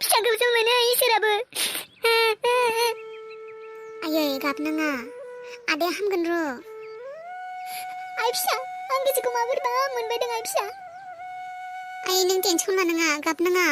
फिसाखौ ज' मोनो इसोराबो। आयै गाबनाङा, आदाया हामगोन र'। आइ फिसा, आं गोसोखौ माबोरैबा मोनबायदों आइ फिसा। आयै नों टेनसन लानाङा, गाबनाङा।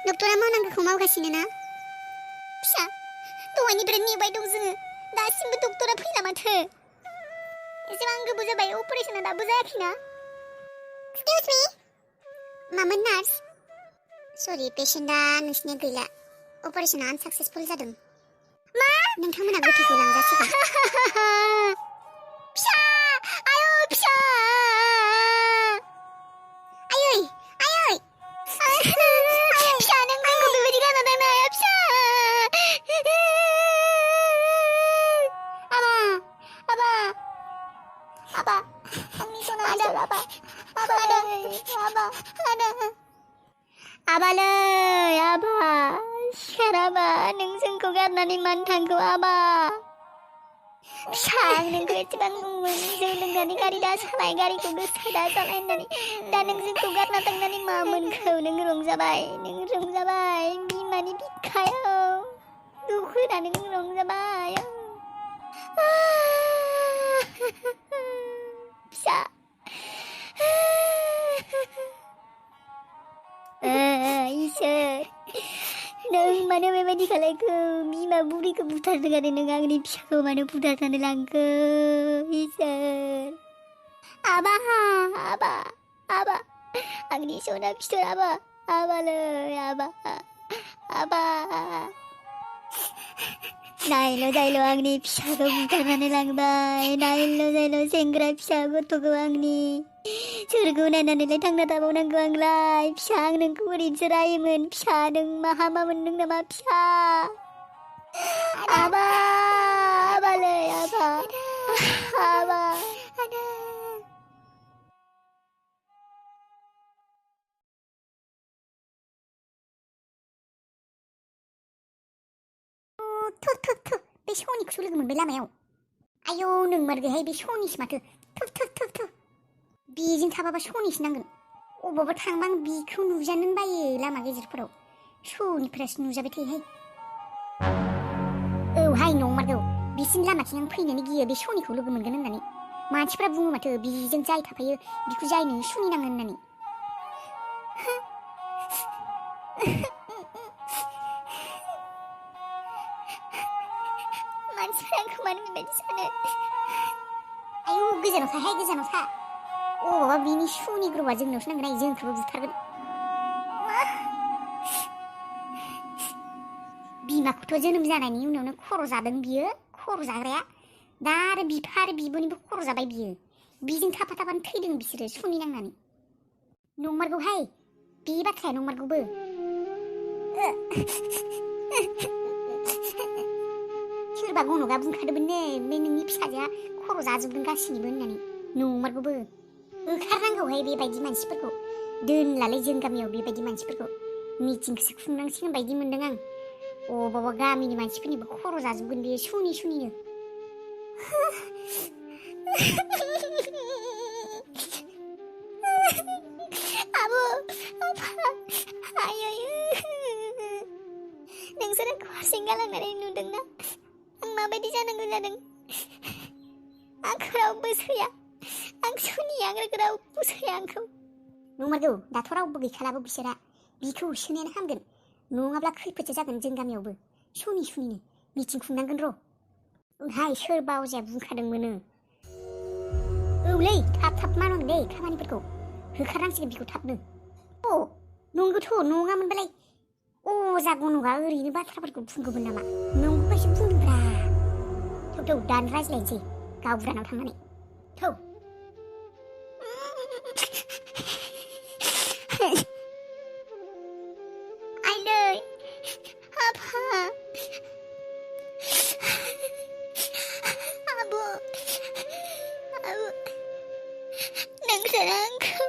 डक्टरा मावनांगौखौ मावगासिनो ना? फिसा, दहायनिफ्राय नेबाय दं जोङो। दासिमबो डक्टरा फैला माथो। एसेबां गोबाव जाबाय, अपारेशना दाबो जायाखैना? एक्सकिउज मी। मामोन नार्स? सरि, पेशेन्टआ नोंसिनिया गैला। अपारेशना आनसाक्सेसफुल जादों। मा? नोंथांमोना गोथैखौ लांजासिगोन। फिसा, आयौ फिसा। आयै, आयै। फिसा, नों आंखौ बेबायदि गारना थांनो हाया फिसा। आबा, आबा, आंनि सना इसोर आबा, आबालै, आबा, सिखार आबा, नों जोंखौ गारनानै मानो थांखो आबा? फिसा, आं नोंखौ एसेबां बुंमोन जौ लोंनानै गारि दा सालाय, गारिखौ गोसा दा सालाय होननानै। दा नों जोंखौ गारना थांनानै मा मोनखो? नों रंजाबाय, बिमानि बिखायाव दुखु होनानै नों रंजाबाय। फिसा, इसोर, नों मानो बेबायदि खालायखो? बिमा बुरिखौ बुथारदों आरो नों आंनि फिसाखौ मानो बुथारनानै लांखो? इसोर, आबा, आबा, आबा, आंनि सना फिथोर आबा, आबालै, आबा, आबा. नायल' जायल' आंनि फिसाखौ बुथारनानै लांबाय। नायल' जायल' सेंग्रा फिसा गथ'खौ आंनि। सोरखौ नायनानैलाय थांना थाबावनांगौ आंलाय? फिसा, आं नोंखौ ओरैनोसो रायोमोन। फिसा, नों मा हामा मोनदों नामा फिसा? आबा, आबालै, आबा, आबा. थु थु थु, बे सनिखौसो लोगो मोनबाय लामायाव। आयौ नोंमारगैहाय, बे सनिसो माथो। थु थु थु थु। बेजों थाबाबा सनिसो नांगोन। अबावबा थांबा आं बिखौ नुजानोनो बायो लामा गेजेरफोराव। सनिफोरासो नुजाबाय थायोहाय। औहाय नंमारगौ, बिसिनि लामाथिं आं फैनोनो गियो बे सनिखौ लोगो मोनगोन होननानै। मानसिफ्रा बुङो माथो बिजों जाय थाफायो बिखौ जायनो सुनि नाङो होननानै। मानसिफ्रा आंखौ मानो बेबायदि सानो? आयौ गोजानाव थाहाय, गोजानाव था। अबावबा बिनि सुनि ग्रहआ जोंनावसो नांगोन, जोंखौबो बुथारगोन। बिमाखौथ' जोनोम जानायनि उनावनो खर' जादों बियो, खर' जाग्राया। दा आरो बिफा आरो बिब'निबो खर' जाबाय बियो। बिजों थाफा थाफानो थैदों बिसोरो सुनि नांनानै। नंमारगौहाय, बे बाथ्राया नंमारगौबो। सोरबा गन'गा बुंखादोंमोननो, बे नोंनि फिसाजोआ खर' जाजोबदों गासिनिबो होननानै। नंमारगौबो। होखारनांगौहाय बेबायदि मानसिफोरखौ। दोनलालै जों गामियाव बेबायदि मानसिफोरखौ। मिटिंखौसो खुंनांसिगोन बायदि मोनदों आं। अबावबा गामिनि मानसिफोरनिबो खर' जाजोबगोन बेयो सुनिनो। आबो, आफा, आयै, नोंसोर आंखौ हारसिं गालांनानै नुदोंना? आं माबायदि जानांगौ जादों? आंखौ रावबो सैया। आं सुनि, आं रावबो सैया आंखौ। नंमारगौ, दाथ' रावबो गैखालाबो बिसोरा। बिखौ होसोनायानो हामगोन। नङाब्ला खैफोदसो जागोन जों गामियावबो। सुनिनो मिटिं खुंनांगोन र'। ओंहाय सोरबा अजाया बुंखादोंमोनो। औलै, थाब मावनांगोन दे खामानिफोरखौ। होखारनांसिगोन बिखौ थाबनो। अ, नंगौथ' नङामोनबालाय अजा गन'गा ओरैनो बाथ्राफोरखौ बुंगौमोन नामा? नंगौखायसो बुंदोंब्रा। थौ दानो रायज्लायनोसै गावबुरानाव थांनानै। थौ। आइदै, आफा, आबो, नोंसोर आंखौ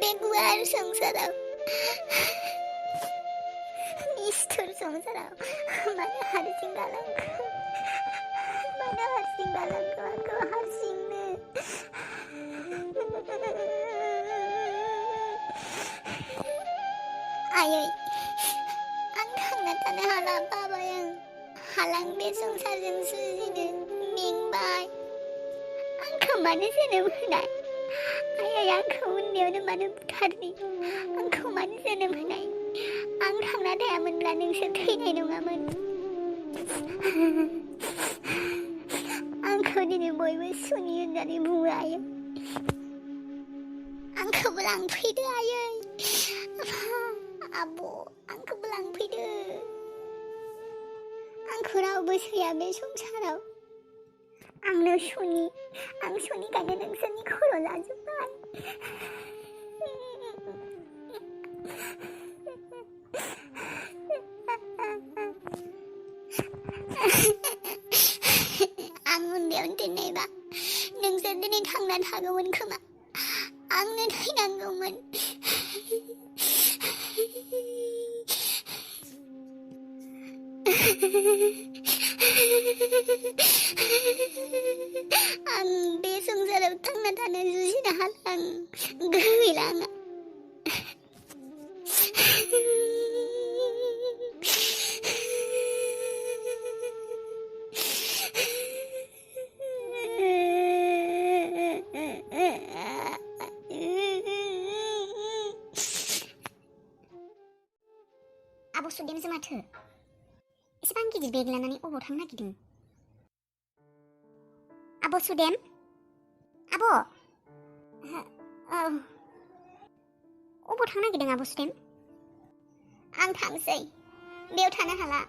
बे गुवार संसाराव, निस्थुर संसाराव मानो हारसिं गालांखो? मानो हारसिं गालांखो आंखौ हारसिंनो? आयै, थानो हाला बाबाय आं हालां बे संसारजों जुजिनो मेंबाय आंखौ मानो जोनोम होनाय आइ आंखौ उन्दैयावनो मानो बुथारनि आंखौ मानो जोनोम होनाय आं थांना थायामोनब्ला नोंसोर थैनाय नङामोन आंखौ दिनै बयबो सुनि होननानै बुङो आयै आंखौबो लांफैदो आयै आब' आंखौबो लांफैदो आंखौ रावबो सैया बे संसाराव आंनो सुनि आं सुनिखायनो नोंसोरनि खर' लाजोब्बाय आं उन्दैयावनो थैनायबा नोंसोर दिनै थांना थागौमोन खोमा आंनो थैनांगौमोन आं बे संसाराव थांना थानो जुजिनो हाला आं गोहो गैला आंहा आब' सुदेमसो माथो एसेबां गिदिर बेग लानानै अबाव थांनो नागिरदों आब' सुदेम आब' औ अबाव थांनो नागिरदों आब' सुदेम आं थांसै बेयाव थानो हाला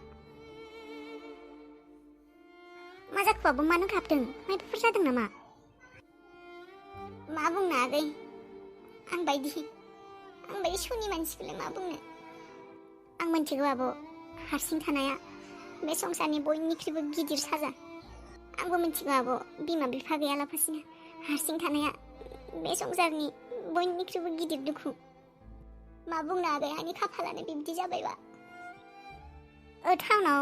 मा जाखो आब' मानो गाबदों माबाफोर जादों नामा मा बुंनो आगै आं बायदि सुनि मानसिखौलाय मा बुंनो आं मिन्थिगौ आब' हारसिं थानाया बे संसारनि बयनिख्रुइबो गिदिर साजा आंबो मिन्थिगौ आब' बिमा बिफा गैयालाफासिनो हारसिं थानाया बे संसारनि बयनिख्रुइबो गिदिर दुखु मा बुंनो आगै आंनि खाफालानो बिब्दि जाबायबा टाउनाव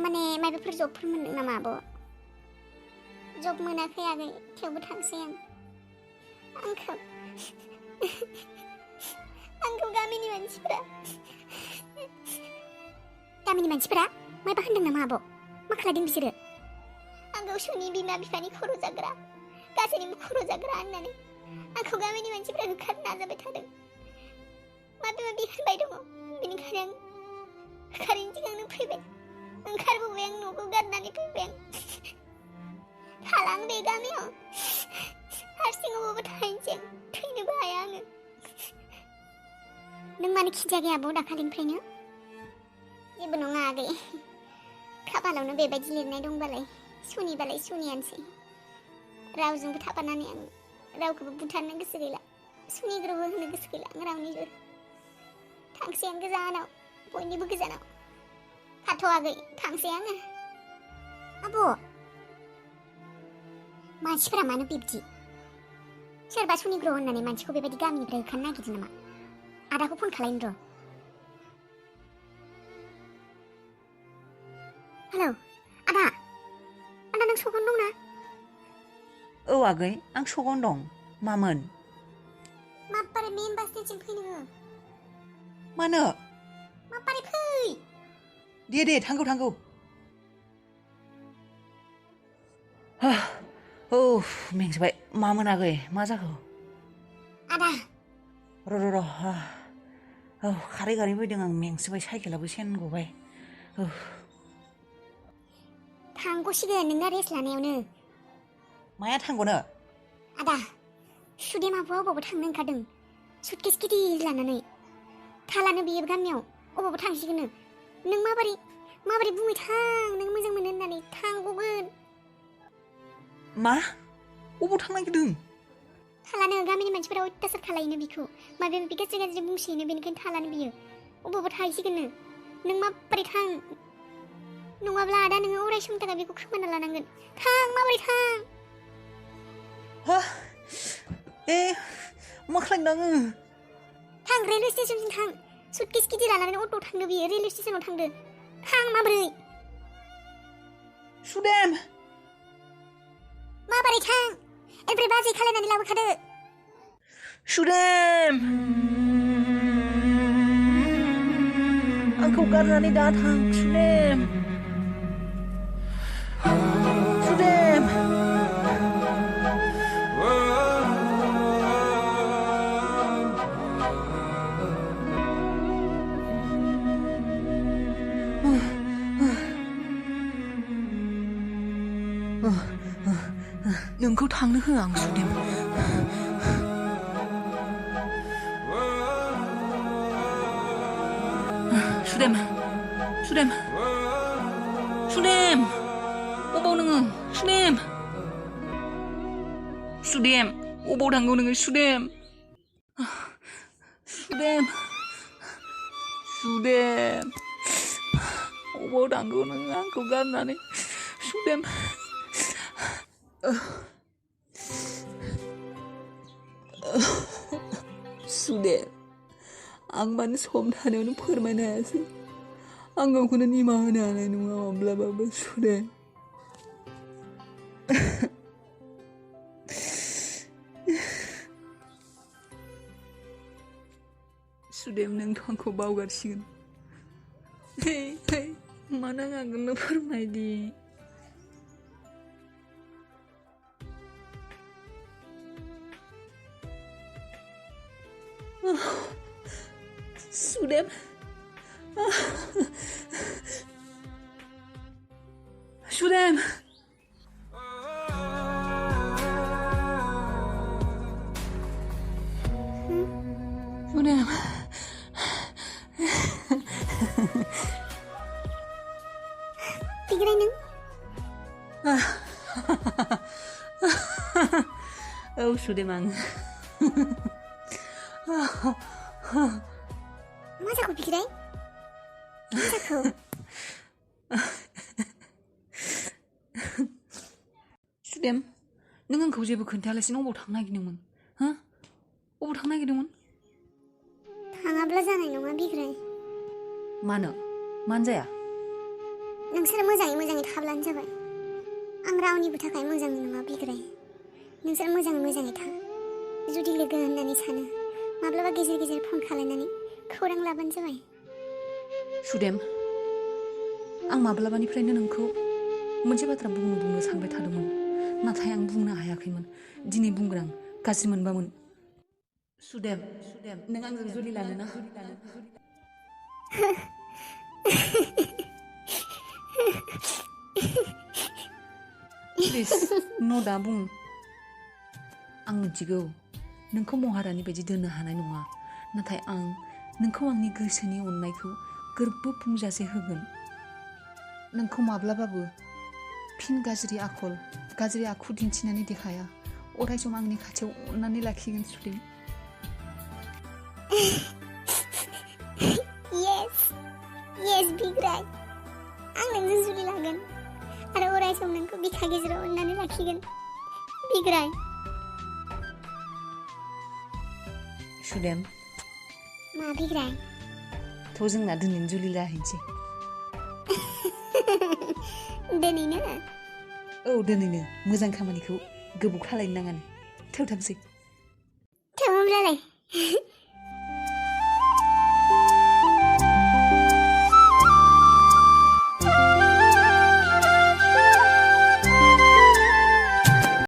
माने माबाफोर जबफोर मोनदों नामा आब' जब मोनाखै आगै थेवबो थांसै आं आंखौ गामिनि मानसिफोरा माबा होनदों नामा आब' मा खालायदों बिसोरो आंखौ सुनि बिमा बिफानि खर' जाग्रा गासैनिबो खर' जाग्रा होननानै आंखौ गामिनि मानसिफोरा होखारनो नाजाबाय थादों माबा माबि होनबाय दङ बेनिखायनो आं होखारैनि सिगांनो फैबाय ओंखारबोबाय आं न'खौ गारनानै फैबाय आं थाला आं बे गामियाव हारसिं अबावबो थाहैनोसै आं थैनोबो हाया आङो नों मानो खिन्थायाखै आब' दाखालिनिफ्रायनो जेबो नङा आगै खाफालावनो बेबायदि लिरनाय दंबालाय सुनियानोसै रावजोंबो थाफानानै आं रावखौबो बुथारनो गोसो गैला सुनिग्रोबो होनो गोसो गैला आं रावनिबो थांसै आं गोजानाव बयनिबो गोजानाव थाथ' आगै थांसै आङो आब' मानसिफोरा मानो बिब्दि सोरबा सुनिग्रो होननानै मानसिखौ बेबायदि गामिनिफ्राय होखारनो नागिरदों नामा आदाखौ फन खालायनो र' हेलौ आदा नों सगन दंना औ आगै आं सगन दं मामोन माबारै मेन बास स्टेशन फैनो मानो माबारै फै दे थांगौ औ मेंजोबबाय मामोन आगै मा जाखो आदा र' औ खारै फैदों आं मेंसोबाय साइकेलाबो सेन गबाय थांग'सिगोन नोंना रेस्ट लानायावनो माया थांग'नो आदा सुदेम आब'आ अबावबो थांनो ओंखारदों सुटकेस गिदिर लानानै थालानो बियो गामियाव अबावबो थांसिगोन नों माबोरै बुंबाय थां नों मोजां मोनो होननानै थांग'गोन मा अबाव थांनो नागिरदों थालानो गामिनि मानसिफोरा अयथासार खालायोनो बिखौ माबा माबि गाज्रि बुंसोयोनो बेनिखायनो थालानो बियो अबावबा थाहैसिगोननो नों माबोरै थां नङाब्ला आदा नोङो अराय समनि थाखाय बेखौ खोमाना लानांगोन थां माबोरै थां मा खालामदों आङो थां रेलवे स्टेशनसिम थां सुटकेस गिदिर लानानै अट'आव थांदो बियो रेलवे स्टेशनाव थांदो थां माबोरै सुदेम माबोरै थां एमफ्राय बाजै खालायनानै लाबोखादो सुदेम आं आंखौ गारनानै दा थां सुदेम सुदेम नोंखौ थांनो होआ आं सुदेम सुदेम सुदेम सुदेम अबाव नोङो सुदेम सुदेम अबाव थांगौ नोङो सुदेम सुदेम सुदेम अबाव थांगौ नोङो आंखौ गारनानै सुदेम सुदेम आं मानो सम थानायावनो फोरमायनो हायासै आं गावखौनो निमाहा होनो हानाय नङा माब्लाबाबो सुदेम सुदेम नोंथ' आंखौ बावगारसिगोन मानो आं आगोलनो फोरमायदि सुदेम सुदेम सुदेम बिग्राय नों औ सुदेम आं मा जाखो बिग्राय मा जाखो सुदेम नों आंखौ जेबो खोन्थायालासिनो अबाव थांनो नागिरदोंमोन हो अबाव थांनो नागिरदोंमोन थाङाब्ला जानाय नङा बिग्राय मानो जाया नोंसोर मोजाङै थाब्लानो जाबाय आं रावनिबो थाखाय मोजां नङा बिग्राय नोंसोर मोजाङै था जुदि लोगो होननानै सानो माब्लाबा गेजेर फन खालायनानै खौरां लाबानो जाबाय सुदेम आं माब्लाबानिफ्रायनो नोंखौ मोनसे बाथ्रा बुंनो सानबाय थादोंमोन नाथाय आं बुंनो हायाखैमोन दिनै बुंगोन आं गाज्रि मोनबामोन सुदेम नों आंजों जुलि लानो ना प्लिज न' दा बुं आं मिथिगौ नोंखौ महारानि बायदि दोननो हानाय नङा नाथाय आं नोंखौ आंनि गोसोनि अननायखौ गोरबो बुंजासे होगोन नोंखौ माब्लाबाबो फिन गाज्रि आखु दिन्थिनानै देखाया अरायसम आंनि खाथियाव अननानै लाखिगोन सुदेम yes बिग्राय आं नोंजों जुलि लागोन आरो अरायसम नोंखौ बिखा गेजेराव अननानै लाखिगोन बिग्राय सुदेम मा बिग्राय थ' जोंना दिनैनो जुलि जाहैनोसै दिनैनो औ दिनैनो मोजां खामानिखौ गोबाव खालायनो नाङानो थौ थांसै होमब्लालाय